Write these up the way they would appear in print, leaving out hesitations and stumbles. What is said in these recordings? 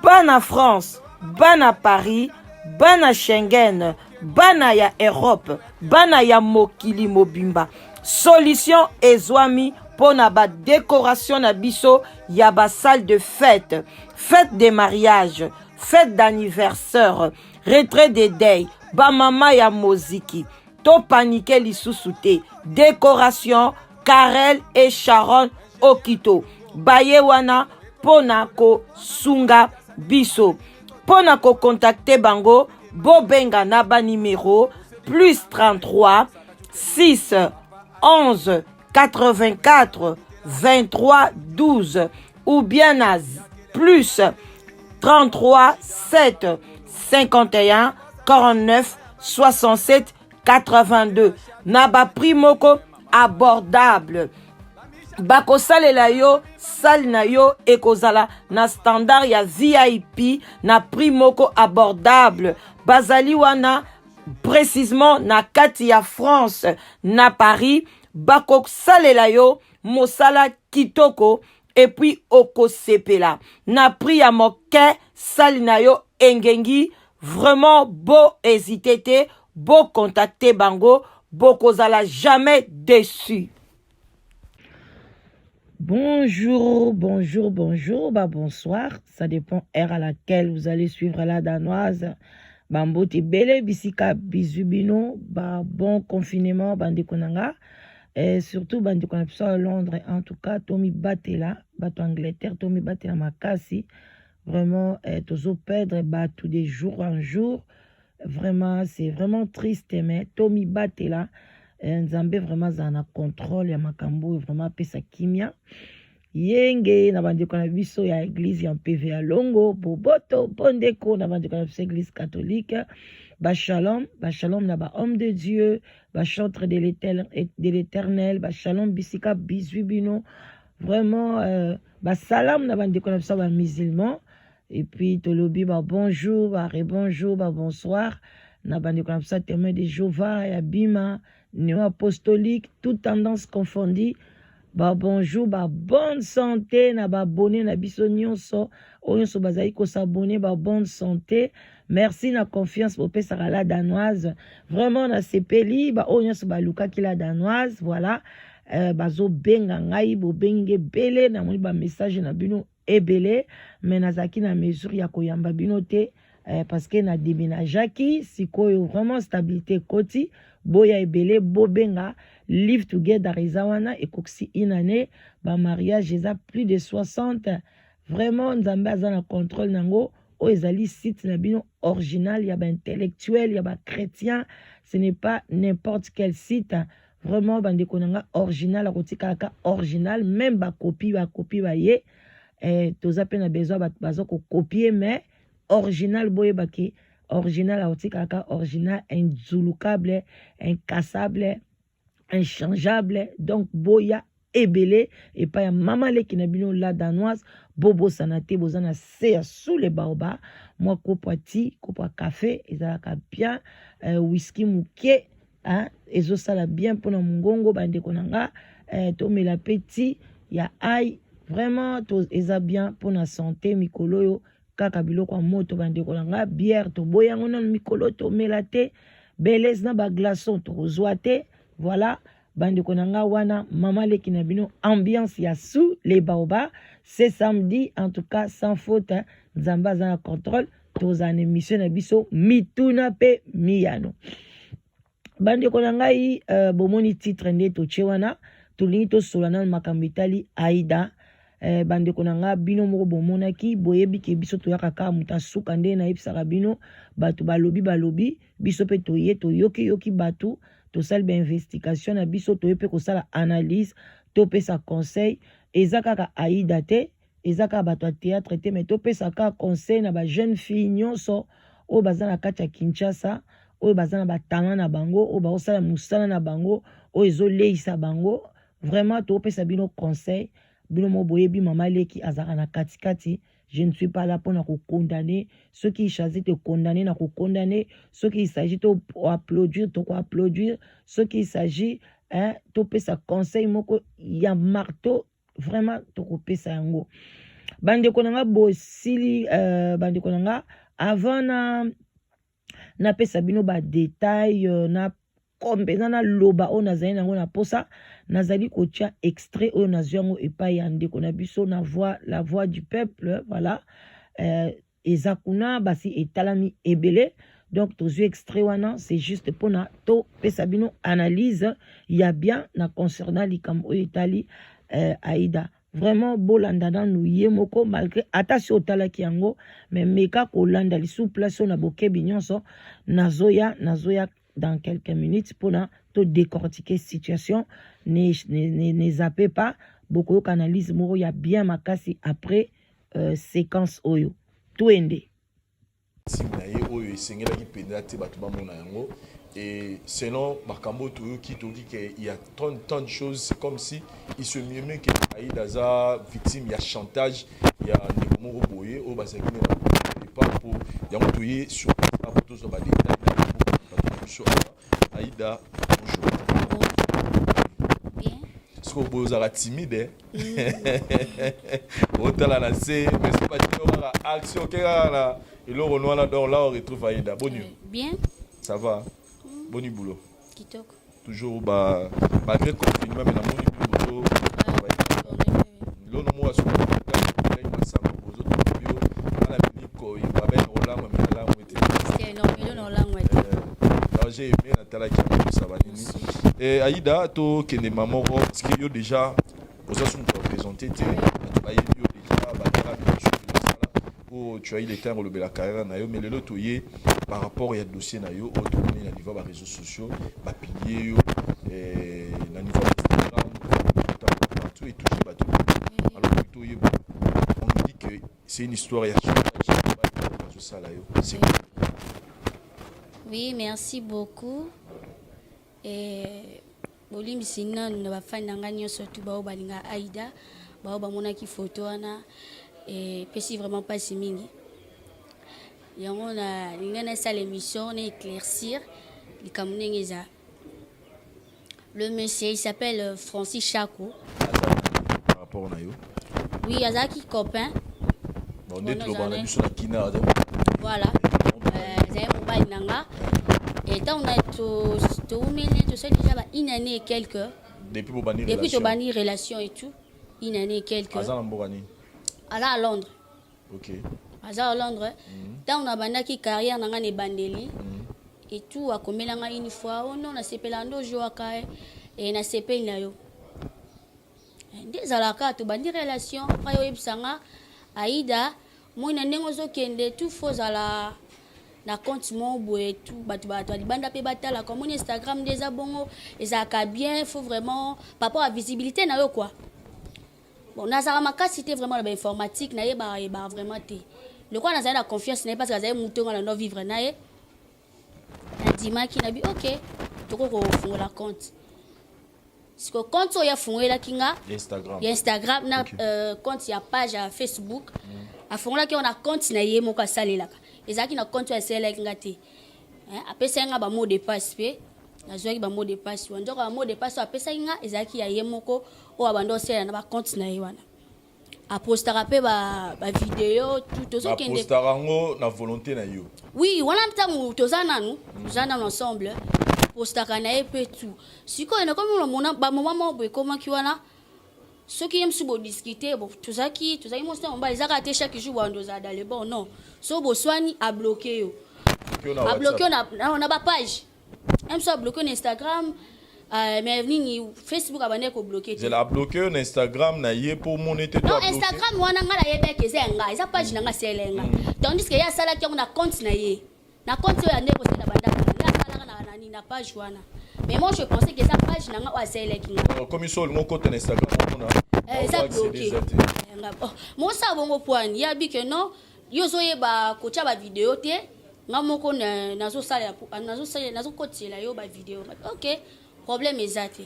bana France, bana Paris, bana Schengen, bana ya Europe, bana ya mokili mobimba. Solution ezwami pona ba décoration na biso ya ba salle de fête, fête de mariage, fête d'anniversaire, retrait de deuil, ba mama ya moziki. To panique lisusu te. Décoration Karel et Sharon Okito. Baye wana pona ko sunga biso. Pona ko contacter bango bobenga na ba numéro plus 33 6 11 84 23 12 ou bien à plus 33 7 51 49 67 82. Naba primoko abordable. Bako salela yo, sal na yo ekozala na standard ya VIP na primoko abordable. Bazali wana précisément na kati ya France na Paris. Bako salela yo mosala kitoko et puis oko sepela. Na pri ya moke sal na yo engengi. Vraiment beau hésiter te, beau contacter bango, beau kozala jamais déçu. Bonjour, bonjour, bonjour, bah bonsoir. Ça dépend heure à laquelle vous allez suivre la danoise. Bambo te bele bisika bisubino, bah bon confinement bandi konanga. Et surtout bandi konapso à Londres. En tout cas, Tommy Batela, bato Angleterre, Tommy Batela makasi. Vraiment, toujours perdre tout de jour en jour. Vraiment, c'est vraiment triste, mais Tommy Batela, Nzambe vraiment zana contrôle ya makambo, vraiment pesa kimia. Yenge, na bandi kona biso ya église ya PV ya Longo, Boboto, Bondeko, na bandi kona biso église catholique. Ba shalom na ba homme de Dieu, ba chantre de l'éternel, ba shalom bisika bisubino. Vraiment, ba salam na bandi kona biso ba musulman. Et puis, tolobi, bah bonjour, bah rebonjour, bah bonsoir. Na bandi comme ça, témoin de Jéhovah, ya Bima, néo apostolique, toute tendance confondue. Bah bonjour, bah bonne santé, na ba bonné, na biso nyonso, oyonso bazai ko s'abonner, bah bonne santé. Merci na confiance pour pesa la danoise. Vraiment na sepeli, bah oyonso ba luka ki la danoise, voilà. Bazo benga ngai, bo benge bele, na moni ba message na bino ebele, mais nazaki na mesure ya koyamba bino te, parce que na déménageaki, sikoyo vraiment stabilité koti, boya ebele, bobenga, live together izawana, et koksi inane, ba mariage, eza plus de 60, vraiment, nzambe aza na contrôle nango, o ezali site na bino original, ya ba intellectuel, ya ba chrétien, ce n'est pas n'importe quel site, vraiment, bande konanga original, akotika ka original, même ba copie ba ye, toza pe na besoin bazo ko copier, mais original boye baki, original akotika ka original, inzulukable, incassable, inchangeable, donc boya ebele, et pas ya mamale ki na bino la danoise, bobo sanate, bozana se sous les baobas, moi kopwa ti, kopwa café, ezalaka bien, whisky mouke, hein, ezo sala bien pour na mungongo bande konanga, to me la petit ya ai vraiment to eza bien pour na santé mikolo yo kaka biloko moto bande konanga bière to boyango na mikolo to melate belez na ba glaçon to zoate, voilà bande konanga wana mama leki na bino ambiance ya sous les baobas, c'est samedi en tout cas sans faute, hein, nzamba za na contrôle to za émission na biso mituna pe miyano. Bande konangai bomoni titre nde to chewana tulingi to solana makambo etali Aïda, bande konanga bino moko bomonaki boyebi ke biso to yakaka muta suka nde na yebisaka bino batu balobi biso pe to yoki batu to sala investigation na biso to yepe ko sala analyse to pesa conseil ezaka Aïda te ezaka bato théâtre te mais to pesa ka conseil na ba jeune fille nyonso o bazana kati ya Kinshasa, oyo bazana batanga na bango, oyo baosala musala na bango, oyo ezoleisa bango. Vraiment to pesa bino conseil, bino mo boyebi mama leki azaka na katikati. Je ne suis pas là pour nous condamner. Ceux qui choisissent de condamner, nous condamner. Ceux qui s'agit de applaudir, de applaudir. Ceux qui s'agit de pesa conseil, moko ya marteau, vraiment to pesa yango. bandeko nanga bosili bandeko nanga avant na pesa bino ba détail na kompenza na loba o nazali nango na posa nazali kotia extrait o nazwi yango epai ya ndeko na biso na la voix du peuple voilà eza kuna basi etalami ebele. Donc tozwi extrait wana c'est juste pona to pesa bino analyse ya bien na concernant likambo oyo etali Aïda. Vraiment bolanda na nou ye moko malgré attention otalaki yango mais meka kolanda lisu place na bokebi nyonso nazoya dans quelques minutes pour to décortiquer situation. Ne zappez pas beaucoup d'analyse moro ya bien makasi après séquence oyo tuende. Et selon Bakambo qui te dit qu'il y a tant de choses, c'est comme si il se mieux que Aïda Za victime, il y a chantage, il y a des mots boyés, au bas pas pour il y a un sur la photo sur sur Aïda. Bonjour. Bien. Est-ce que vous êtes timide? Autant la lancer, mais c'est pas une action qui est là. Et là on retrouve Aïda. Bonne nuit. Bien. Ça va. Bon boulot. Kitoko. Toujours malgré le confinement, mais dans mon boulot. L'on moi sur le j'ai aimé Nathalie qui ça va. Et Aïda, to kene maman parce que yo déjà pour ça sont représentés tu as tu as eu les temps de la carrière na yo mais le loto par rapport à dossier na yo autonomie na niveau des réseaux sociaux ba pilier yo et na niveau Instagram partout et toucher bateau alors plutôt on nous dit que c'est une histoire ya ça là yo. Oui, merci beaucoup. Et bolim sina nous va faire n'angani surtout bao balinga Aïda bao bamona ki photo ana et pesi vraiment pas si mingi. Et on a l'ingana sa l'émission on éclaircir les kamunengeza. Le monsieur il s'appelle Francis Chako. Par rapport à yo. Oui, Azaki copain. Bon, on est trop bon, on a sur la kina. Voilà. J'ai mon bail nanga. Et tant on a tout mêlé tout ça déjà une année et quelques. Depuis tu banni relation et tout. Une année et quelques. À Londres. OK. À Londres. Tant on a banaki carrière nanga ne bandeli. Et tout a comme nanga une fois oh non na sepelando joaka et na sepel na yo. Désolaka tu bandi relation pa yo ebsanga Aïda moi na nengo zo kende tout faux à na compte mon boy tout batu libanda pe batala comme Instagram déjà bongo et ça ka bien faut vraiment par rapport à visibilité na yo quoi. Bon na ça maka cité vraiment la informatique na yeba vraiment té. Le quoi na ça la confiance na parce que ça mouton na no vivre na ye. Na dima ki na bi OK. Toko ko fond la compte. Si ko compte ya fond la kinga Instagram na compte ya page à Facebook. A fond la ki on a compte na ye moko salela. Ezaki na compte ya sela ngati. Apesa nga ba mot de passe pe. Na zoaki ba mot de passe. Wando ka mot de passe apesa nga ezaki ya ye moko o abando sela na ba compte na ye wana. A postara pe ba vidéo tout zo kende. Postara ngo na volonté na yo. Oui, wana mtangu tozana nous, tozana ensemble. Postara na ye pe tout. Siko ena comme le mona ba moment mo boy comment ki wana. Ceux qui aiment se discuter, bon, tout ça qui montre on va les arrêter chaque jour on doit d'aller bon non. So Boswani a bloqué yo. A bloqué on a pas page. Même ça bloqué on Instagram mais ni Facebook abonné ko bloqué. Je l'ai bloqué on Instagram na yé pour monété toi. Non Instagram wana ngala yé que c'est nga, esa page nga selenga. Tandis que ya sala ki on a compte na yé. Na compte yo ande ko sala banda. Na sala na ni na page wana. Mais moi je pensais que sa page n'a pas assez comme ils sont mon compte Instagram on a ça bloqué. Moi ça bon point il y a dit que non yo zoye ba kocha ba vidéo te ngamoko nazo sala nazo kotela yo ba vidéo. OK, problème exact.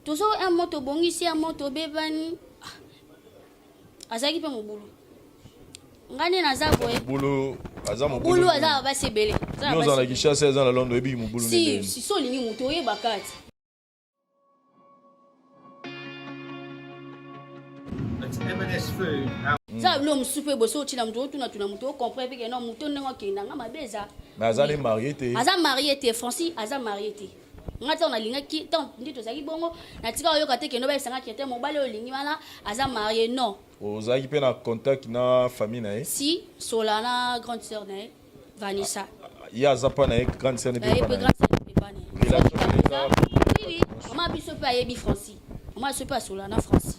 Toujours un moto bongisi un moto bebani azaki pe mobulu. Ngane naza boye. Bulu azamo bulu azaba basebele. Nous on a gisha 16 ans à Londres et bi mobulu ne. Si so lingi moto ye bakati. M&S Food. Ça l'homme soupe bosso tu na muto tu na muto comprendre que non muto ndenge kenda nga mabeza. Mais Azan est marié té. Azan marié té Francis, Azan marié té. Ngata on a linga ki tant ndito zaki bongo na tika yo kate ke no ba sanga ki té mobile o lingi wana Azan marié non. Ozaki pe na contact na famille na. Si Solana grande sœur na Vanessa. Ya Azapa na grande sœur ne peut pas. Grande sœur ne peut pas. Oui, maman biso pe ayebi Francis. Maman se pas Solana Francis.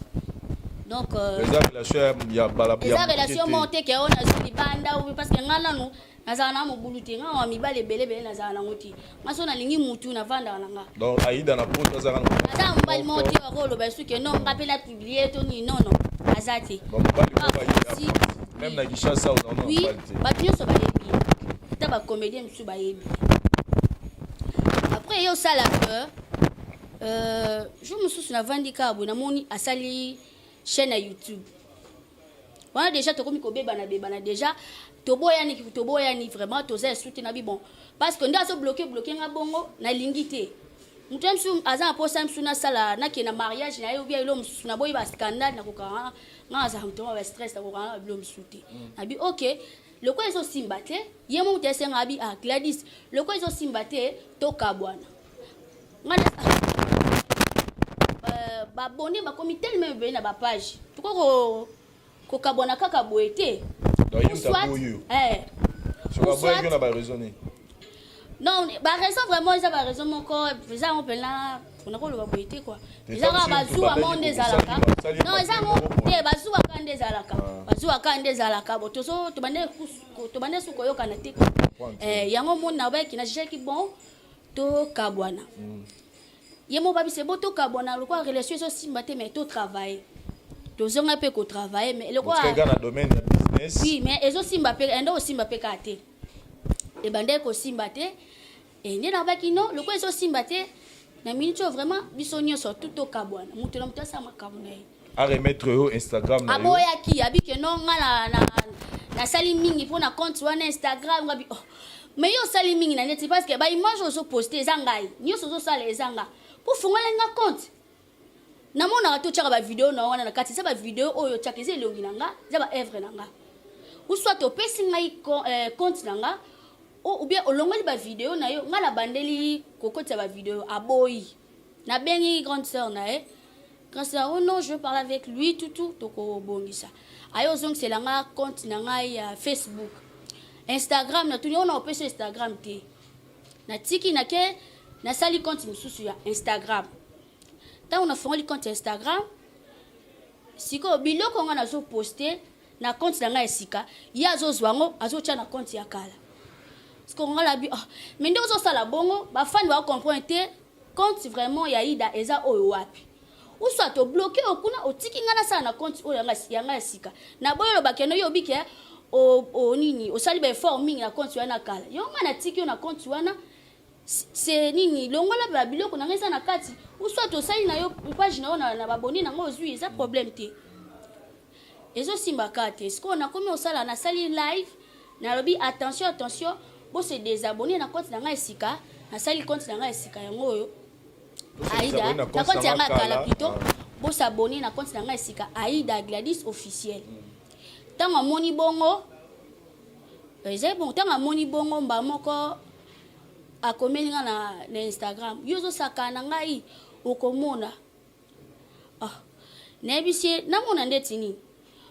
Donc les relation ya balabia. Les relations montées que on a sur banda ou parce que ngana no nazana mo buluti nga wa mibale belebele nazana ngoti. Maso na lingi mutu na vanda na nga. Donc Aïda na poto azana. Ata mbali monté wa rolo ba su que non rappel la publier to ni non non. Azati. Même na Kinshasa on en oui, ba nyonso ba yebi. Ta ba comédien musu ba yebi. Après yo sala je me souviens na vandika abona moni asali chaîne à YouTube. On a déjà tokomi ko bebana déjà toboya ni vraiment toza soutenir na bon parce que ndazo bloquer nga bongo na lingité. Mutem su aza posa msu na sala na ke na mariage na yo bia ilo msu na boy ba scandale na kokanga nga za mtoma ba stress na kokanga bilo msute. Abi OK, le quoi ils ont simbate, yemo mutese ngabi a Gladys, le quoi ils ont simbate to kabwana. Ngana ba abonné ba komi tellement be na ba page tuko ko kabona kaka boete soit na ba raisonner non ba raison vraiment ça ba raison mon corps ça on peut là on a ko ba boete quoi ça ba zuwa monde zalaka non ça mon te ba zuwa kande zalaka ba zuwa kande zalaka bo tozo to bande su ko yoka na te yango mon na ba kina jeki bon to kabwana yemo babi c'est beau to kabona le quoi relation aussi maté mais to travail to zonga pe ko travailler mais le quoi dans le domaine du business oui mais ezo simba pe endo aussi mba pe kate e bande ko simba te et ni na baki non le quoi ezo simba te na minute vraiment bisonyo so tout to kabona mutu na mutasa makamuna à remettre au Instagram na aboya ki abi ke non na sali mingi pour na compte wana Instagram ngabi oh mais yo sali mingi na net parce que ba image ozo poster zangai nyo so sala ezanga pour fongola nga compte na mona to tshaka ba vidéo na wana na kati sa ba vidéo oyo tshaka ze longi nanga za ba œuvre nanga ou soit to pesi ngai compte nanga ou bien olongoli ba vidéo na yo ngala bandeli kokota ba vidéo aboyi na bengi grande sœur na grande sœur oh non je veux parler avec lui tout to ko bongisa ayo zong c'est langa compte nanga ya Facebook Instagram na tuni ona opesa Instagram te na tiki na ke na sali compte mususu ya Instagram. Tant on a fait le compte Instagram, si ko biloko nga nazo poster na compte na nga esika, ya zo zwango azo tia na compte ya kala. Parce qu'on a la bi mais ndo zo sala bongo, ba fan ba comprendre compte vraiment ya ida eza oyo wapi. Ou soit to bloquer okuna otiki nga na sala na compte oyo nga esika. Na boyo ba keno yo bike o nini, o sali ba effort mingi na compte wana kala. Yo nga na tiki na compte wana c'est nini longola ba biloko na ngesa na kati ou soit to sali na yo page na na baboni na ngo zui ça problème te ezo simba kate est-ce qu'on a comme on sala na sali live na lobi attention bo se désabonner na compte na nga esika na sali compte na nga esika yango yo Aïda na compte ya nga kala plutôt bo s'abonner na compte na nga esika Aïda Gladys officiel tanga moni bongo c'est bon tanga moni bongo mba moko akomeli nga na Instagram yozo sakana ngai okomona nebisi namona ndetini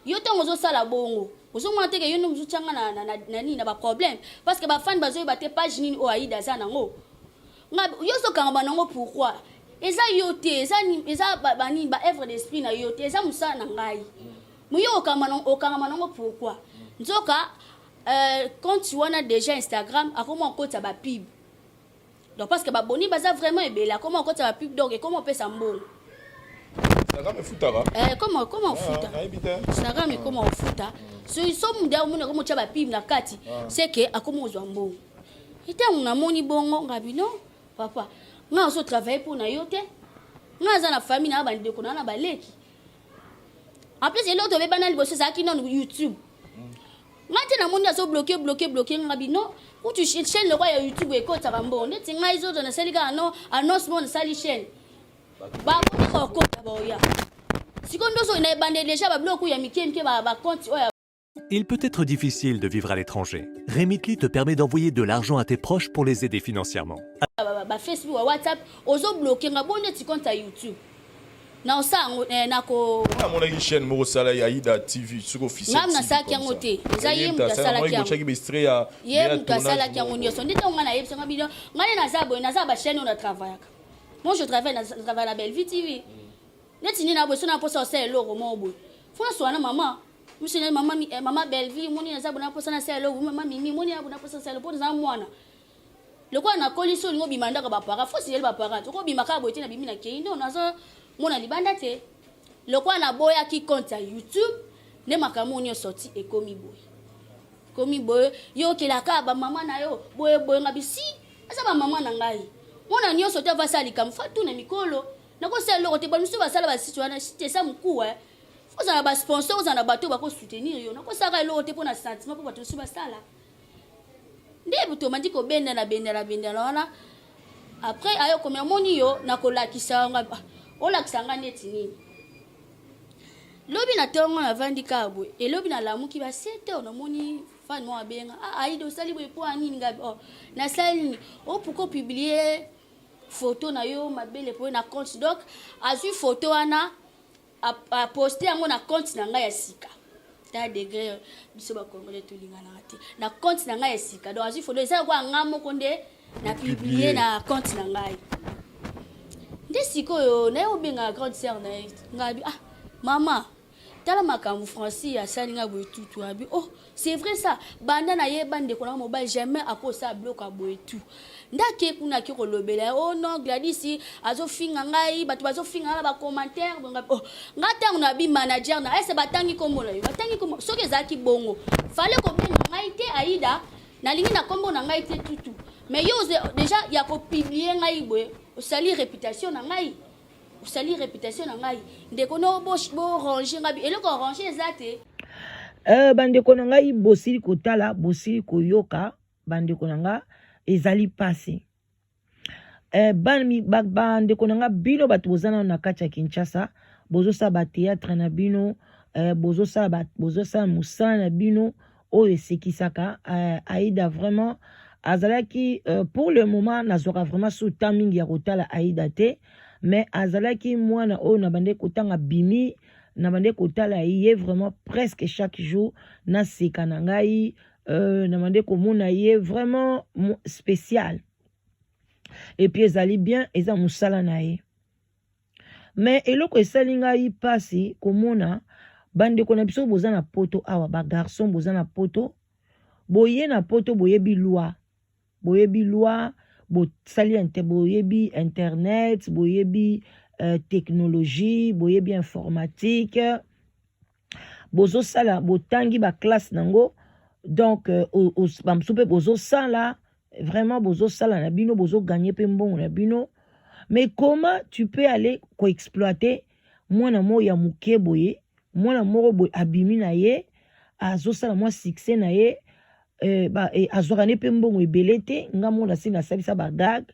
yo tango zo sala bongo ozo monter que yo no mzuchanga na nini na ba problème parce que ba fan bazo ba te page nini o Aïda za nango nga yozo kanga banango pourquoi eza yote eza ba nini ba œuvre d'esprit na yote eza musa na ngai muyo okanga manango pourquoi nzoka quand tu wana déjà Instagram akoma okota ba pub. Donc parce que ba boni baza vraiment ebela comment on compte la pub donc et comment on peut s'embon Instagram est foutara comment on futa Instagram est comment on futa so ils sont munda mona comment tu ba pub na kati c'est que akoma ozwa mbongo ete una moni bongo ngabi non papa nga zo travailler pour na yote nga za na famille na ba ndeko na ba leki en plus et l'autre be banal bosse ça qui non YouTube ngati na moni azo bloquer ngabi non ou tu chaîne le roi ya YouTube et ko tabambo ndeti ngai zo na salika no annonce mon sali chaîne ba ko ko taboya Sikondo na ebande déjà ba bloku ya mike ba compte oya. Il peut être difficile de vivre à l'étranger. Remitly te permet d'envoyer de l'argent à tes proches pour les aider financièrement. Ba Facebook wa WhatsApp ozo bloquer nga bonne ti compte à YouTube. Na osango na ko mon chaîne mo sala ya Aïda TV sur officiel. Ngam na sa ki ngote. Zaye muta sala ki ngo. Ye muta sala ki ngo nyoso. Ndita ngana yebso ngabilo. Ngane na za ba chaîne on travaille. Moi je travaille à Bellevue TV. Neti ni na bo so na posa se logo mo bo. François na maman. Monsieur maman Bellevue moni na za bo na posa na se logo maman mimi moni na bo na posa se logo za mwana. Le quoi na koliso ngo bimanda ka ba para. Faut si ba para. Ko bimaka bo na bimi na keindo na zo mona libanda te. Le quoi na boya ki compte à YouTube ne makambo nyo sorti e komi boy. Komi boy yo ke la ka ba maman na yo boy ngabisi. Asa ba maman na ngai. Mona nyo sorti va sali kam fatu na mikolo. Na ko sel lokote ba musu ba sala ba situation c'était ça mku faut ça ba sponsor za na bato ba ko soutenir yo. Na ko saka lokote pour na sentiment pour bato su ba sala. Ndebu to mandi ko benda na wana. Après ayo komia moni yo na ko lakisa nga ola kisanga neti nini. Lobi na tongo na vandi kabwe et lobi na lamuki ba 7 heures na moni fan mo abenga Aïda osali boy po anini ngabi na sali pourquoi publier photo na yo mabele po na compte donc azu photo wana a poster yango na compte na ngai ya sika ta degré biso ba kongole to lingana ate na compte na ngai ya sika donc azu photo eza kwa ngamo konde na publier na compte na ngai ndesiko na yo benga grande sœur na ngabi maman tala makambu Francis ya salinga boetu abi c'est vrai ça banda na ye bande ko na mobile jamais akosa bloc a boetu ndake kuna ki ko lobela non Gladys azo finga ngai batu bazo finga ba commentaire ngata na bi manager na ese batangi kombo na yo batangi kombo soki ezaki bongo fallait ko benga ngai te Aïda na lingi na kombo na ngai te tutu mais yo déjà ya ko publier ngai boe osali réputation na ngai osali réputation na ngai ndeko no bo ranger ngabi eloko ranger ezate bandeko na ngai bosili kotala bosili koyoka bandeko na nga ezali passé bandeko na nga bino bato bozana na kati ya Kinshasa bozosa ba théâtre na bino bozosa musala na bino oyo esekisaka Aïda vraiment azalaki pour le moment nazwaka vraiment sous timing ya kotala Aïda te mais azalaki mwana oyo na bande kotanga bimi na bande kotala ye vraiment presque chaque jour na seka na ngai na bande komona ye vraiment spécial et puis ezali bien eza musala na ye mais eloko esali ngai pasi komona bande kona biso boza na poto awa ba garçon boza na poto boye na poto boyebi loi bosali boyebi internet boyebi technologie boyebi informatique bozosala botangi ba classe nango donc bamsupe bozosala vraiment bozosala na bino bozoganye pe mbongo na bino mais comment tu peux aller coexploiter mwana mo ya muke boye mwana moko boye abimi na ye azosala mwa succès na ye azwakane pe mbongo ebele te nga mona si nasalisa bagag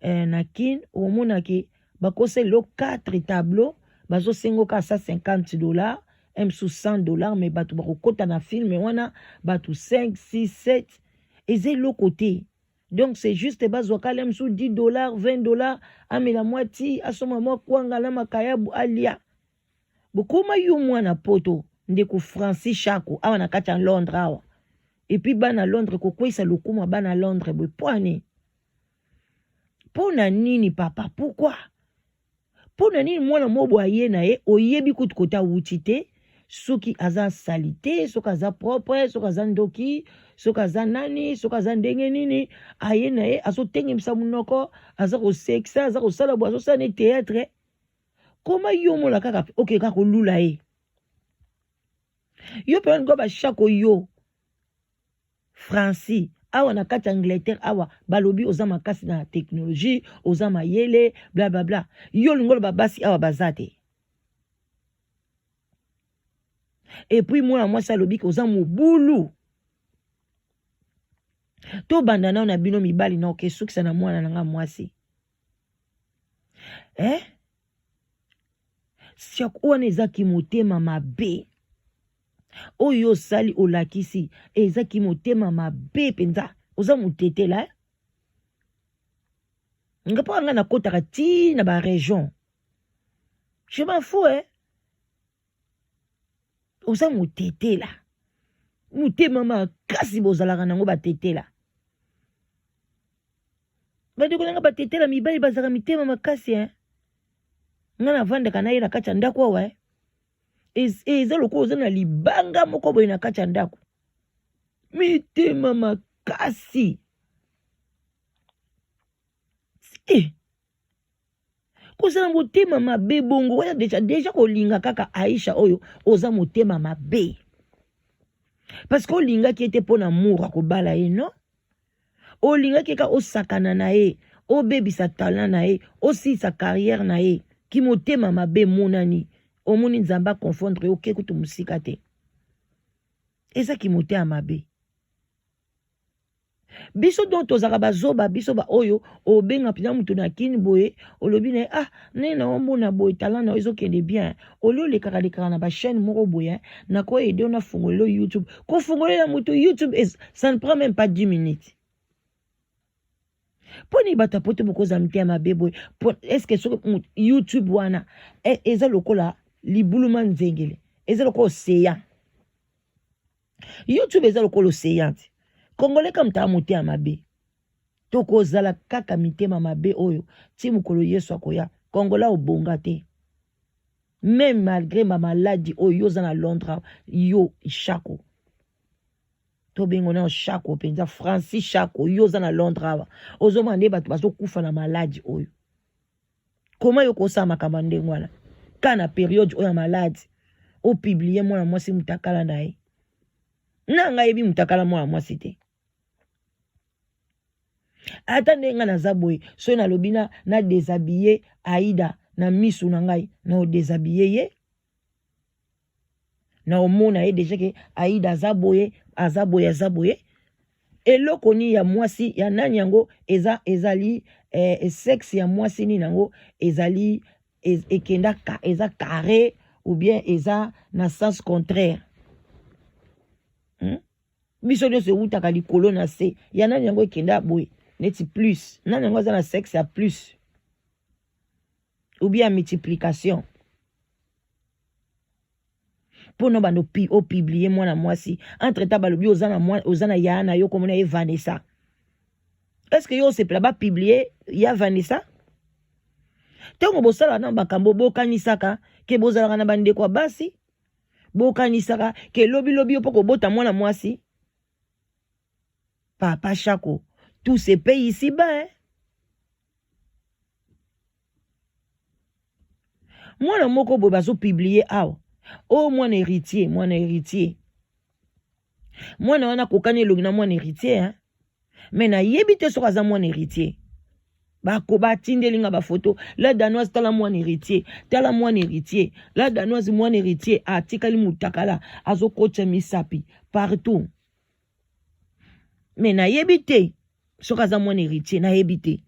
na kin omonake bakoseli lo 4 tableau bazosengoka $150 msu $100 mais bato bakokota na filme wana bato 5 6 7 eza eloko te donc c'est juste bazwakala msu $10 $20 amela mwati asoma mwa kwanga na makayabu alia bokoma yo mwana poto ndeko Francis Chako awa na kati ya Londres awa et puis bana Londres kokwisa lokuma bana Londres boy poane pona nini papa pourquoi pona nini mwana mobo aye na ye oyebi kutu kota wuti te soki aza salite soki aza propre soki aza ndoki soki aza nani soki aza ndenge nini aye na ye azotengemisa munoko aza kosekisa aza kosala bo azosala ne théâtre koma yo mona kaka okeka kolula ye yo pe ngo ba Chako yo Francis awa na kati Angleterre awa balobi oza makasi na technologie oza mayele bla bla bla yo lingolo babasi awa bazate et puis mwana mwasi alobi oza mobulu to bandana na bino mibali na okesukisa na mwana nanga mwasi Chaque one ezaki motema mabe. Oyo sali olakisi ezaki motema mabe penza. Oza mutete la. Nga pa nga na kota ti na ba région. Je m'en fous Oza mutete la. Mutema makasi bozalaka nango batete la. Bandeko nanga batete la mibali bazaka mitema makasi Nga na vandaka na ye na kati ya ndako awa eza lokola oza na libanga moko boye na kati ya ndako. Mitema makasi. Kozala motema mabe bongo wana deja kolinga kaka Aisha oyo oza motema mabe. Parce que olinga ki ete pona amour akobala ye non? Olinga ki ka osakana na ye, obebisa talent na ye, osisa carrière na ye, ki motema mabe monani, omoni nzamba confondre oke kutu musika te. Eza ki motema mabe. Biso don tozaka bazoba biso ba oyo obenga pina mutu na kini boye olobi na nena omona boye talent na ezokende bien olio lekaka na ba chaîne moko boye na ko aider na fungolo YouTube ko fungolo na mutu YouTube ça ne prend même pas 10 minutes. Poni bata poto boko za mtema bebo est-ce que sur YouTube wana eza lokola libuluma nzengele eza lokola océan. YouTube eza lokola océan. Congolais comme ta moté à mabe. Toko zala kaka mitema mabe oyo. Ti mukolo yesu akoya. Congolais au bongate. Même malgré ma maladie oyo zana Londres yo Chako. To bengona o Chako penza Francis Chako yo zana Londres. Ozo mande batu bazo kufa na maladie oyo. Comment yo kosa makamande ngwana? Kana période oyo maladie. O publier moi mwasi mutakala nae. Nanga yebi mutakala moi mwasi te. Attendez nga na zaboy so na lobina na déshabiller Aïda na misu na ngai na o déshabiller ye na omona ye déjà que Aïda zaboye azaboye eloko ni ya mwasi ya nani yango ezali sexe ya mwasi ni nango ezali ekenda eza carré ou bien eza na sens contraire. Biso de se utaka likolo na se ya nani yango ekenda boye neti plus nani yango za na sexe ya plus ou bien multiplication pour no bando publier mwana mwasi entre ta balobi ozana ya na yo komona ye Vanessa. Est-ce que yo se pla ba publier ya Vanessa? Tongo bosala na bakambo bokanisaka ke bozala na bande kwa basi bokanisaka ke lobi opoko bota mwana mwasi. Papa Chako, tout se paye ici-bas. Mwana moko bo bazo publier awa. Oh mwana héritier. Mwana wana kokane logina mwana héritier Mais na yebite soka za mwana héritier. Bako batindelinga ba photo. La danoise tala mwana héritier. Tala mwana héritier. La danoise mwana héritier. Tikali mutakala. Azo kocha misapi. Partout. Mais na yebite soka za mwana héritier na yebite.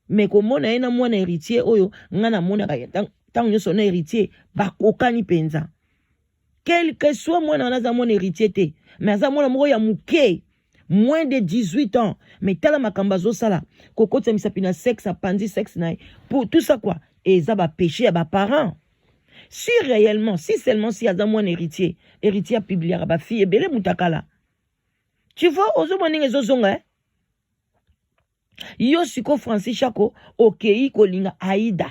Mais komona ena mwana héritier oyo ngana mona kaya tango nyoso na héritier bakokani penza. Quel que soit mwana wana za mwana héritier te. Mais za mwana moko ya muke moins de 18 ans. Mais tala makamba zo sala kokota misapi na sexe apandi sexe na pour tout ça quoi. Et ça ba péché à ba parents. Si réellement, si seulement si ya za mwana héritier a publié ba fille belé mutakala. Tu vois, ozo moninga zozonga yo siko Francis Chako okei kolinga Aïda.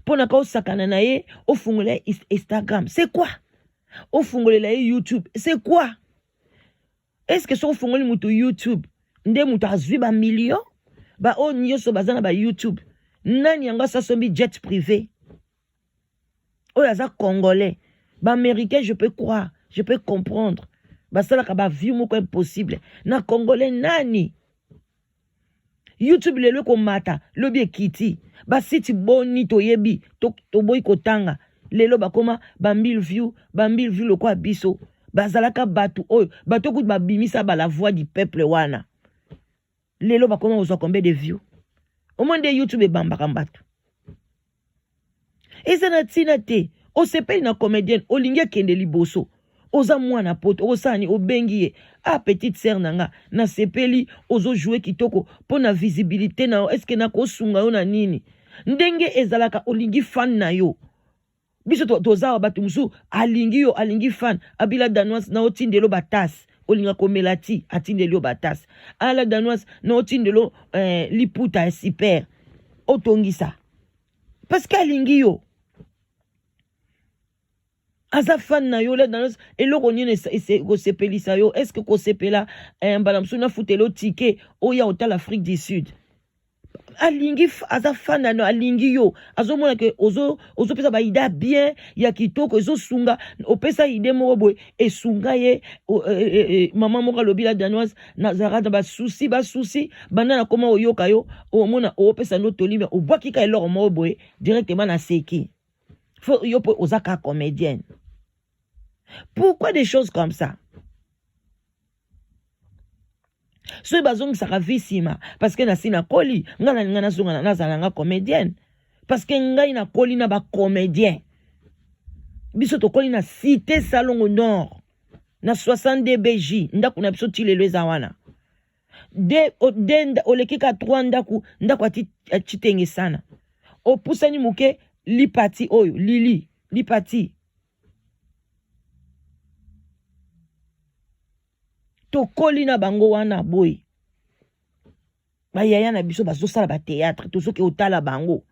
Pona ka osakana na ye ofungole Instagram. C'est quoi? Ofungole la YouTube. C'est quoi? Est-ce que so ofungole mutu YouTube nde mutu azwi ba million? Ba o nyoso bazana ba YouTube. Nani yanga sa sombi jet privé? Oyaza congolais. Ba américain je peux croire, je peux comprendre. Basala kaba vie moko impossible. Na congolais nani? YouTube lelo ko mata, lobi ekiti. Ba siti boni to yebi, to boy kotanga. Lelo bakoma ba 1000 views loko abiso. Bazalaka batu oyo, batu kutu babimisa ba la voix du peuple wana. Lelo bakoma ozo combien de views? Au moins de YouTube e bamba kambatu. eza na ntina te osepeli na comédienne olingi akende liboso oza mwana poto osani obengi ye petite sœur nanga na sepeli ozojouer kitoko mpo na visibilité na yo eske nakosunga yo na nini ndenge ezalaka olingi fan na yo biso tozawa bato mosusu alingi yo alingi fan abila danoise na otindelo batasi olinga komela ti atindeli yo batasi ala danoise na otindelo liputa ya super otongisa parce que alingi yo aza fan na yo la danoise eloko nini kosepelisa yo est-ce que kosepela mbala mosusu nafutela tike oya otala Afrique du Sud alingi aza fan na alingi yo azomona ke ozopesa baida bien ya kitoko ezosunga opesa ide moko boye esunga ye mama moko alobi la danoise nazarata basusi banda na koma oyoka yo omona opesa ndo tolibia obwakika eloko moko boye directement na seki fo yo po ozaka comédienne. Pourquoi des choses comme ça? So bazong saka visima parce que nasi na koli ngana zonga nazalanga comédienne parce que ngai na koli na ba comédien biso to koli na cité Salongo Nord na 62 BJ ndaku na biso tilelo ezawana de olekika 3 ndaku atitenge sana opusani muke lipati oyo lipati tokoli na bango wana boy bayaya na biso bazosala ba théâtre tozoki otala bango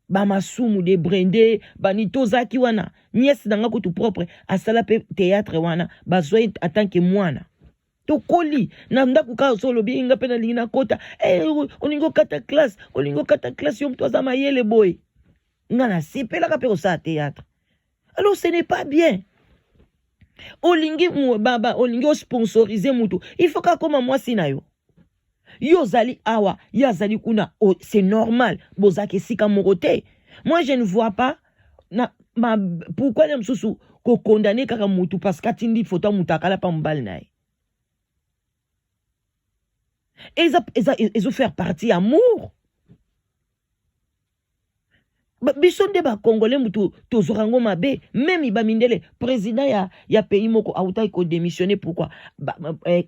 bamasumu de brende banitozaki wana nièce nanga kutu propre asala pe théâtre wana bazoi atanke mwana tokoli na ndaku ka solobi inga pena lingina kota oningo kata classe yo mtu aza mayele boy ngana sepelaka pe osala théâtre alors ce n'est pas bien. Olingi baba olingi sponsoriser mutu il faut ka koma mwasi na yo zali awa yazali kuna c'est normal bozaki sika morote. Moi je ne vois pas pourquoi les msusu ko condamner kaka mutu parce qu'atindi photo mutakala pa mbali nae ils faire partie amour biso nde ba congolais mutu tozorango mabe même bamindele président ya pays moko auta ko démissionner pourquoi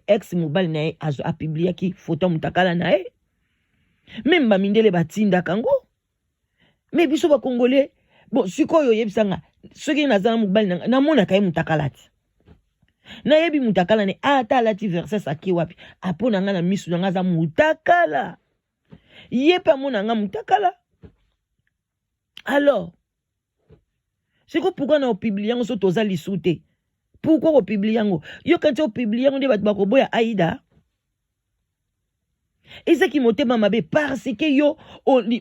ex mobile nae a publié ki photo mutakala nae même bamindele batinda kango mais biso ba congolais bon sikoyo yebisanga soki nazana mobile na mona kai mutakala ti na yebi mutakala ne ata lati verset saki wapi apona nga na misu nga za mutakala yepa mona nga mutakala. Alors, c'est pourquoi on a publié en sorte aux alisouté. Pourquoi on publie en yo quand on publie on dit bako boya Aïda. Et ça qui monte mamabe parce que yo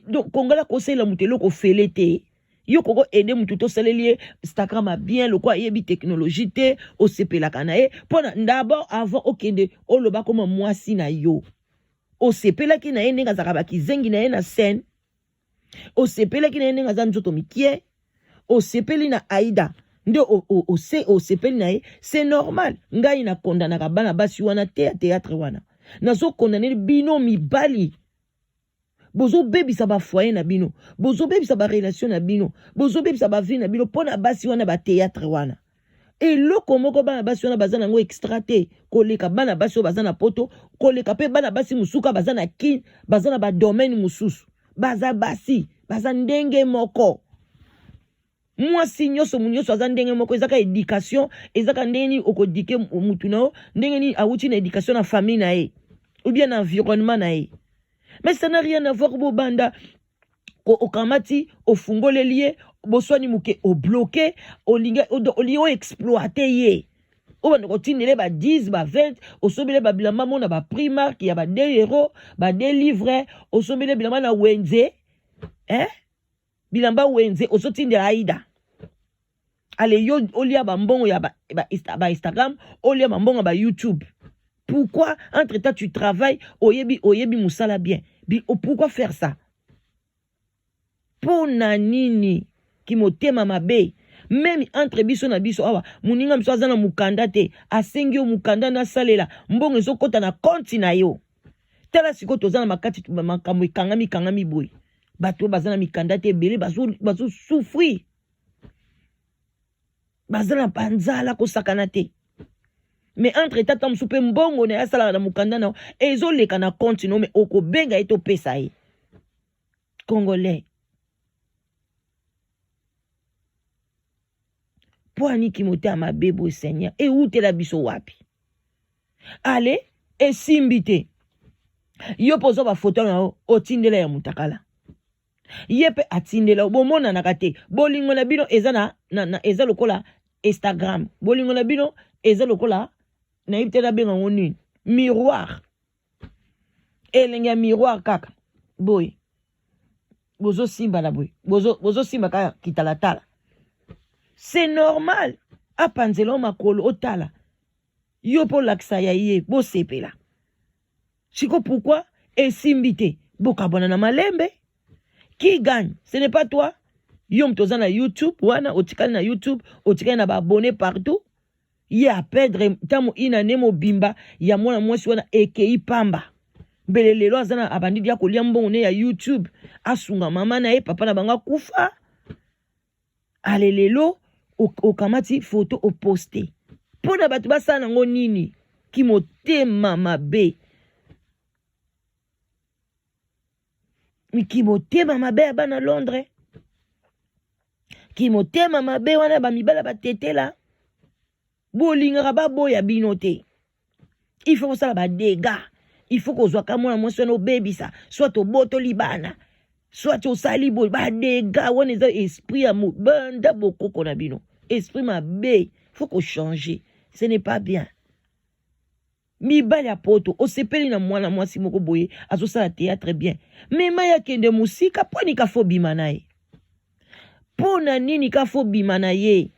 donc Congola conseil la mutelo ko felete. Yo koko aider mutu to salelier Instagram a bien le quoi yebi technologie te au CP la kanae pour d'abord avant okende o loba comme moi si na yo. Au CP la ki na ene ngazaka ki zengi na ena scène. Osepeli ki na nga nzoto mikie osepeli na Aïda ndio osepeli na c'est normal ngai na condamna ka bana basi wana théâtre wana nazo condamner bino mibali bozo bebisa ba foyer na bino bozo bebisa ba relation na bino bozo bebisa ba vie na bino pona basi wana ba théâtre wana et loko moko bana basi wana bazana ngo extraté koleka bana basi bazana poto koleka pe bana basi musuka bazana kin bazana ba domaine mususu baza basi baza ndenge moko mwasi nyoso munyoso aza ndenge moko ezaka éducation ezaka ndenge okodike mutu nao ndenge ni awuti na éducation na famille na ye ou bien na environnement na ye mais ça n'a rien à voir bobanda ko okamati ofungoleli boswani muke o bloqué olinga olio exploiter ye o bana kotinele ba 10 ba 20 osobele ba bilamba mona ba Primark ya ba 2 euros ba 2 livres osobele bilamba na wenze bilamba wenze osotinde Aïda ale yo olia ba mbongo ya ba Instagram olia ba mbongo ba YouTube. Pourquoi entre temps tu travailles oyebi musala bien pourquoi faire ça pour nanini ki motema mabe même entre biso na biso awa muninga mso azana mukanda te asengi yo mukanda na salela mbongo ezokota na compte na yo tala siko tozana makati makambo kangami boy bato bazana mikanda te ebele bazo souffrir bazana panzala kosakana te. Mais entre tata mosusu mpe mbongo na ye asalaka na mokanda na ezoleka na compte no me okobenga ye topesa ye. Congolais po aniki motema mabe boye Seigneur eutela biso wapi? Ale esimbi te yo mpe ozwa bafoto na yo otindela ya mutakala ye mpe atindela bomonanaka te. Bolingo na bino eza lokola Instagram, bolingo na bino eza lokola nayebi te nabenga ngo nini, miroir, elenge ya miroir kaka boye bozosimba na boye bozosimba kaka kitalatala. C'est normal apanzela makolo otala yo mpo olakisa ya ye bosepela. Siko pourquoi esimbi te bokabwana na malembe. Qui gagne? Ce n'est pas toi. Yo mtoza na YouTube wana otikali na YouTube otikali na ba abonné partout. Ye a perdre tamo ina nemo bimba ya mwana mwasi wana ekei pamba. Mbele lelo azana abandi dia kolia mbongo ne ya YouTube asunga mama na ye papa na banga kufa. Ale lelo okamati photo oposte. Pona batu basana ngo nini ki motema mabe. Ki motema mabe ya bana Londres. Ki motema mabe wana ba mibala batetela. Bolingaka baboya bino te. Il faut kosala ba dégâts. Il faut kozwa ka mwana mwasi wana obebisa. Soit obotoli bana. Soit osali boy ba dégâts wana eza esprit ya banda bokoko na bino. Esprit mabe. Faut ko changer. Ce n'est pas bien. Mibali ya poto osepeli na mwana mwasi moko boye azosala théâtre bien. Mema ya kende musika poni ka fo bima na ye. Pona nini ka fo bima na ye.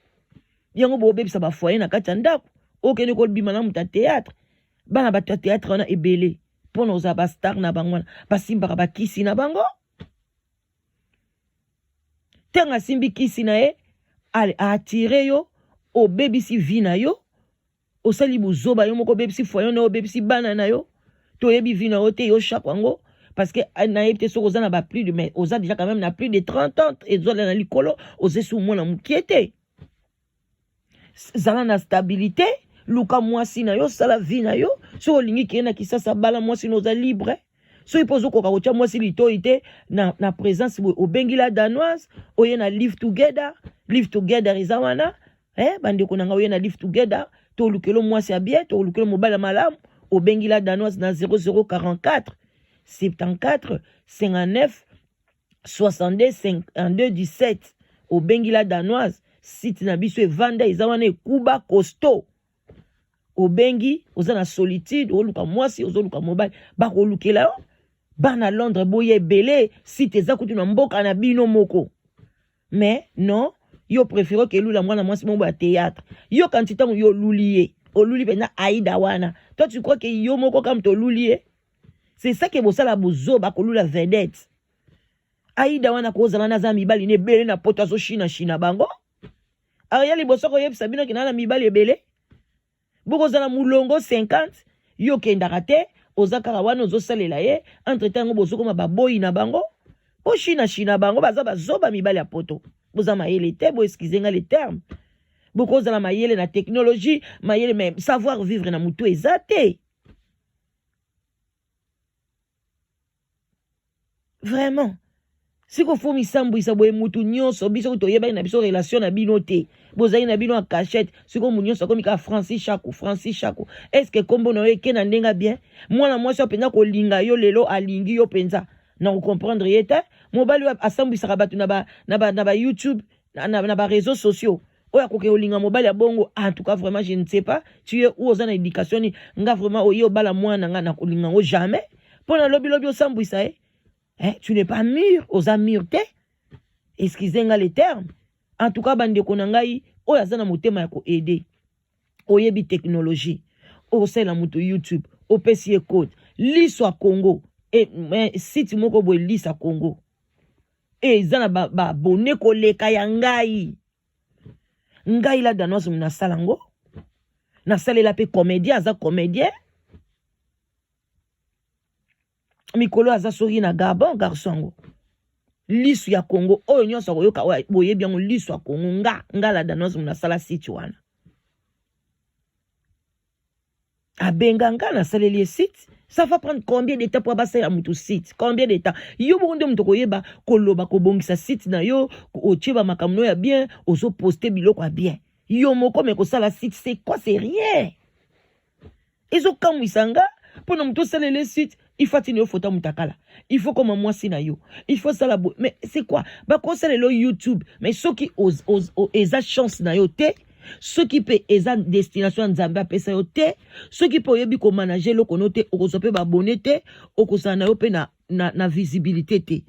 Yango bo bebisa ba foyer na kati ya ndako. Okende ko bima na muta théâtre. Bana ba théâtre wana ebele. Pona oza ba star na bango wana. Basimbaka ba kisi na bango. Tanga simbi kisi na ye. Ale atire yo. Obebisi vi na yo. Osali buzoba yo moko bebisi foyon na yo bebisi bana na yo. Toyebi vi na yo te yo chaque wango. Parce que nayebi te so ozana ba plus de mais oza déjà quand même na plus de 30 ans et zola na likolo oze sou mona mukiete. Zala na stabilité, luka mwasi na yo sala vi na yo. So olingi ki na kisasa bala mwasi no za libre. So ipozo koka kocha mwasi litoite na présence obengi la danoise, oye na live together izawana. Bande konanga oye na live together. To lukelo mwasi abie, to lukelo mobile malamu, obengi la danoise na 0044 74 59 62 52 17. Obengi la danoise, site na biso evanda izawana ekuba costo. Obengi, oza na solitude, oluka mwasi, ozoluka mobile, bako lukela yo. Bana Londres boye belé, site eza kutu na mboka na bino moko. Mais non, yo préféré que lula mwana mwasi moko ya théâtre. Yo quantité yo lulié. O luli pena Aïda wana. Toi tu crois que yo moko comme to lulié? C'est ça que bosala bozo ba ko lula vedette. Aïda wana ko zala na za mibali ne belé na poto so china bango. Ariali boso ko yeb sabina ki na mibali ebele. Boko zala mulongo 50, yo kendaka te, ozaka wana ozosalela ye, entre temps bozo koma baboyi na bango. O china bango baza bazoba mibali ya poto. Boza mayele te, bo excusez-nga les termes. Boko zala mayele na technologie, mayele même savoir vivre na mutu ezate. Vraiment. Si ko fomi sambu isa boye mutu nyonso biso to yeba na biso relation na bino te. Bozali na bino en cachette, si ko munyonso komi ka Francis Chakou. Est-ce que kombo na yeke na ndenga bien? Mwana mwasi openza ko linga yo lelo alingi yo penza. Na comprendre yete? Mobali wa asambu isa rabatu na ba YouTube, na ba réseaux sociaux. Oya koke olinga mobali ya bongo, en tout cas vraiment je ne sais pas. Tu es où aux éducation ni nga vraiment oyo bala mwana nga na kolinga ngo jamais. Pona lobi osambu isa tu n'es pas mûr, aux amurté. Excusez-moi les termes. En tout cas, bande konangai, o yazana motema ya ko aider. Oyebi technologie. O sela moto YouTube, o pesi code. Liswa Congo. Et site moko boy lisa Congo. Et zana ba bonne ko leka ya ngai. Ngai la danoise na salango. Na salela pe comédien, aza comédien. Mikolo aza sori na Gabon garçon. lisu ya Congo oyo nyonso koyoka boye bien lisu ya Congo nga la danoise muna sala site wana abenga nga na saleli site. Ça va prendre combien de temps pour abasser à mutu site? Combien de temps? Yo bonde mutu koyeba koloba kobongisa site na yo otieba makamno ya bien ozo poster biloko ya bien. Yo moko me ko sala site c'est quoi? C'est rien. Ezo kamwisanga pona mutu saleli site il faut tenir photo mutakala. Il faut comme moi si na yo. Il faut ça la mais c'est quoi? Ba ko saleli YouTube mais ceux qui eza chance na yo te. Ceux qui paient eza destination nzambe pesa yo te, ceux qui peuvent yebi ko manager lo kono te, okosope ba bonne te, okosana yo pe na visibilité te.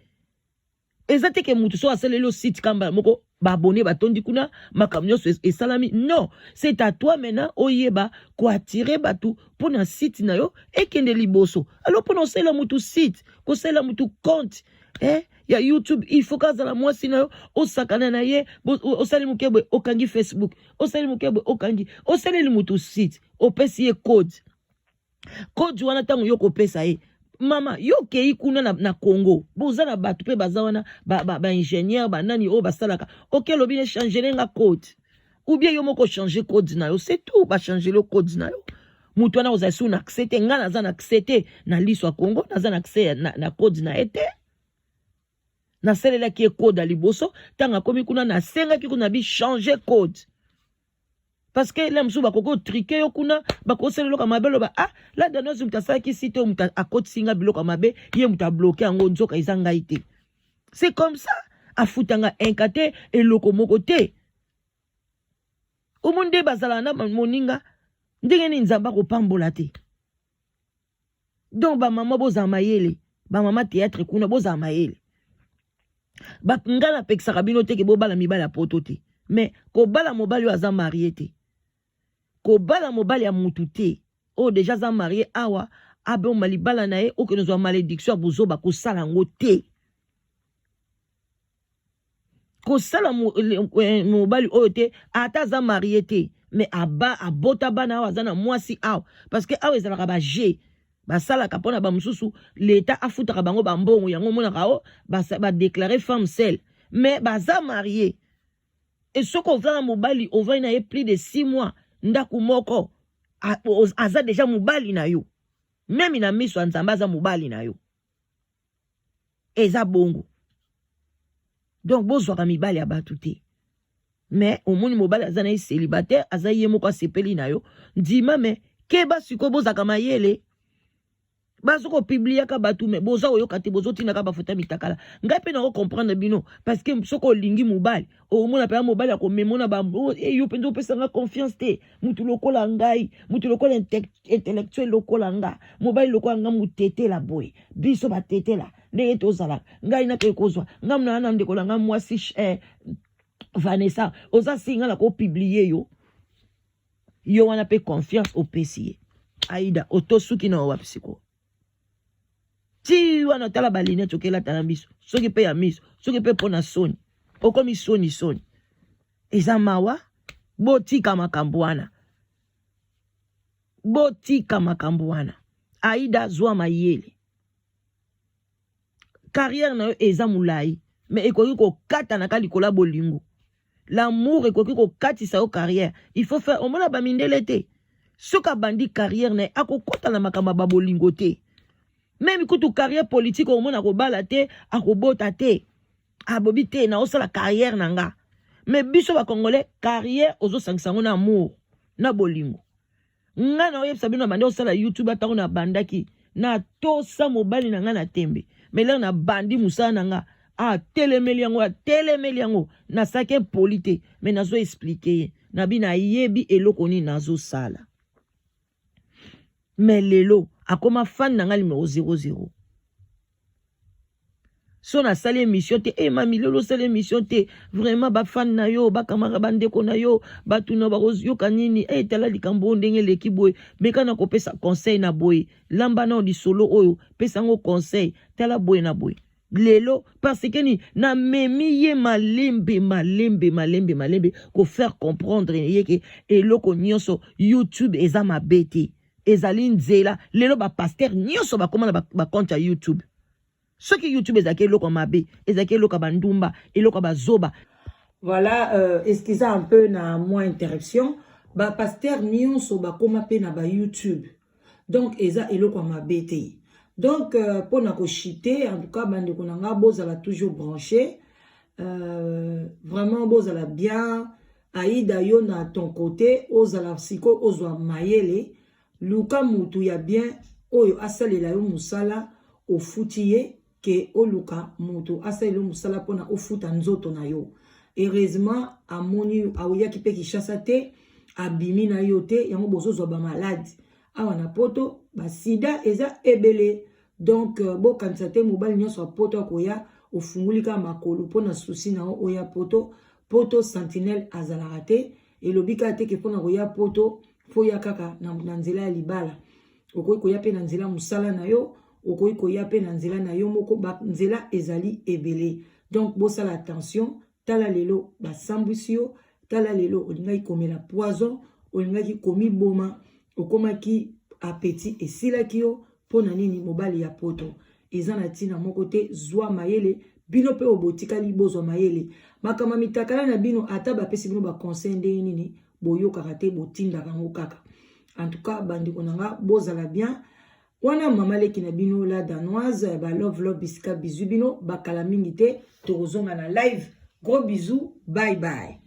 Eza te ke mutu so asele lo site kamba moko ba abonné ba tondi kuna makamyo et salami. Non, c'est à toi maintenant oyeba ko attirer batu pour na site na yo et kende liboso. Alors pour no sela mutu site, ko sela mutu compte. Ya YouTube il faut que la moi sina o sakana na ye o sali mukebe okangi Facebook o sali mukebe okangi o sali mutu site o pesi code wana tango yo ko pesa ye mama yo kei kuna na Congo boza na batu pe bazawana ba ingénieur ba nani o basalaka OK lobi ne changer nga code ou bien yo moko changer code na yo c'est tout ba changer le code na yo mutu wana ozasu na accepter nga na za na accepter na liso Congo na za na accès na code na ete na selela ki code à liboso tanga komi kuna na senga ki kuna bi changer code parce que là msu bakoko triquer yo kuna bako selelo ka mabelo ba la danoise mutasa ki site muta a code singa biloko mabe ye muta bloquer ngo nzoka izanga ite c'est comme ça afutanga enkate eloko moko te omunde bazala na moninga ndenge ni nzamba ko pambola te donc ba mama boza mayele ba mama théâtre kuna boza mayele ba ngana peksa kabino te ke bobala mibala poto te mais ko bala mobali aza marié te ko bala mobali ya mutu te o déjà za marié awa abe o malibala na ye o ke nozwa malédiction bozo ba ko sala ngo te ko sala mobali o te ata za marié te mais abota bana awa za na mwasi awa parce que awa ezalaka ba G basala kapona ba mususu l'état afutaka bango ba mbongo yango mona kao ba déclarer femme seule mais baza marié et ce qu'on va mobali on va na plus de 6 mois ndaku moko aza déjà mobali na yo même ina miso nzamba za mobali na yo eza bongo donc bozwa ka mibali ya batu te mais au moni mobali aza na célibataire aza ye moko sepeli na yo ndima mais keba siko bozaka mayele bazoko publier ka batu me boza oyoka te bozo tina ka bafuta mitakala ngai pe na ko comprendre bino parce que soko lingi mobali o mona pe mobali ko memona ba yo pe ndo pesa nga confiance te mutu lokola ngai mutu lokola intellectuel lokola nga mobali lokola nga mutete la boy biso ba tete la ndenge tozala ngai na ke kozwa ngam na ndeko la nga mwasi Vanessa oza singa la ko publier yo wana pe confiance au PC Aïda otosuki na wa psiko ti wana tala baline tokela tala miso soki pe ya miso soki pe pona soni okomi soni eza mawa botika makambo wana Aïda zwa mayele carrière na yo eza mulai mais ekoki ko kata na kalikola bolingo l'amour ekoki ko katisa yo carrière il faut faire omona ba mindele te soka bandi carrière na akokota na makamba ba bolingo te même kutu carrière politique au monde akobala te akobota te abobi te na osala carrière nanga mais biso ba congolais carrière ozo sangisa ngona amour na bolingo nga na oyebisa bino bande osala YouTube atako na bandaki na tosa mobali nanga na tembe mais là na bandi musala nanga telemeli yango na sake polite mais nazo expliquer na bina yebi eloko ni nazo sala mais lelo akoma fan nanga numéro 00 so na sali émission te mami lelo sali émission te vraiment ba fan na yo ba kamara bandeko na yo batuna ba yo kanini tala likambo ndenge leki boy meka na kopesa conseil na boy lamba na di solo oyo pesa ngo conseil tala boy na boy lelo parce que ni na memi ye malembe ko faire comprendre ye ke eloko nyonso YouTube eza mabete ezali nzela lelo ba pasteur nyonso ba komana ba compte ya YouTube Ce qui YouTube ezaki eloko mabe, ezaki eloko bandumba, eloko bazoba. Voilà, excusez un peu na moins interruption. Ba pasteur nyonso ba koma pe na ba YouTube. Donc eza eloko mabe te. Donc pour na ko chiter, en tout cas bande ko nanga bozala toujours branché. Vraiment bozala bien. Aïda yo na ton côté, ozala siko ozwa mayele. Luka mutu ya bien oyo asalela yo musala ofutiye ke oluka mutu asalela yo musala pona ofuta nzoto na yo. Heureusement amoni aoyaki pe Kinshasa te abimi na yo te yango bozozwa ba malade awa na poto ba sida eza ebele. Donc bo kanisa te mobali nyonso poto akoya ofungulika makolo pona souci na oya poto sentinelle azalaka te elobika te ke pona koya poto fo ya kaka na nzela ya libala okoki koya pe na nzela musala na yo okoki koya pe na nzela na yo moko ba nzela ezali ebele. Donc bosala attention tala lelo basambwisi yo tala lelo olingaki komela poison olingaki komi boma okomaki appétit esilaki yo pona nini mobali ya poto eza na tina moko te zwa mayele bino pe obotikali bozwa mayele makama mitakala na bino ata bapesi bino ba conseil ndenge nini boyokaka te botindaka ngo kaka. En tout cas bandeko nanga bozala bien wana mama leki na bino la danoise ba love bisika bizu bino bakala mingi te tokozonga na live. Gros bisous, bye bye.